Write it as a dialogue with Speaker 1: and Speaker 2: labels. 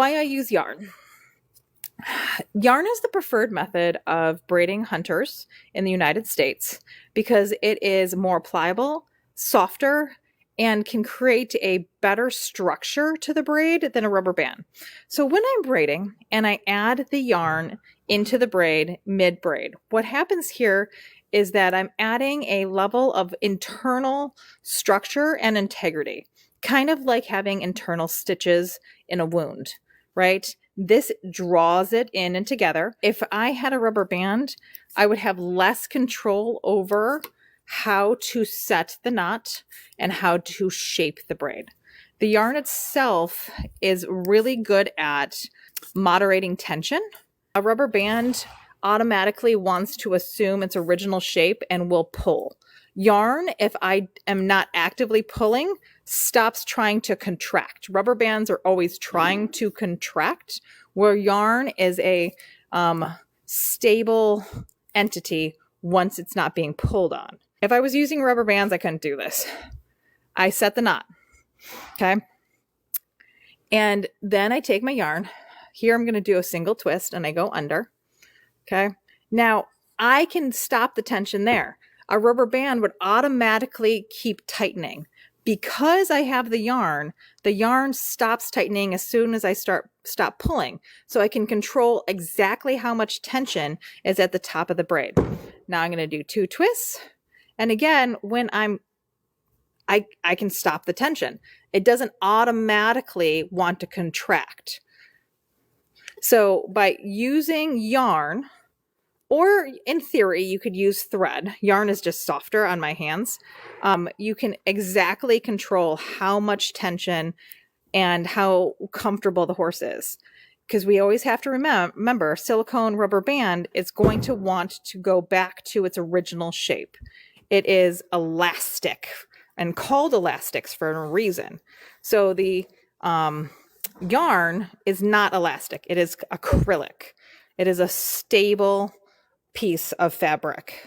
Speaker 1: Why I use yarn. Yarn is the preferred method of braiding hunters in the United States because it is more pliable, softer, and can create a better structure to the braid than a rubber band. So when I'm braiding and I add the yarn into the braid mid-braid, what happens here is that I'm adding a level of internal structure and integrity, kind of like having internal stitches in a wound, right? This draws it in and together. If I had a rubber band, I would have less control over how to set the knot and how to shape the braid. The yarn itself is really good at moderating tension. A rubber band automatically wants to assume its original shape and will pull. Yarn, if I am not actively pulling, stops trying to contract. Rubber bands are always trying to contract, where yarn is a stable entity once it's not being pulled on. If I was using rubber bands, I couldn't do this. I set the knot, okay? And then I take my yarn. Here I'm going to do a single twist and I go under, okay? Now, I can stop the tension there. A rubber band would automatically keep tightening. Because I have the yarn stops tightening as soon as I stop pulling. So I can control exactly how much tension is at the top of the braid. Now I'm going to do 2 twists. And again, when I can stop the tension. It doesn't automatically want to contract. So by using yarn, or in theory, you could use thread. Yarn is just softer on my hands. You can exactly control how much tension and how comfortable the horse is. Because we always have to remember, silicone rubber band is going to want to go back to its original shape. It is elastic and called elastics for a reason. So the yarn is not elastic. It is acrylic. It is a stable piece of fabric.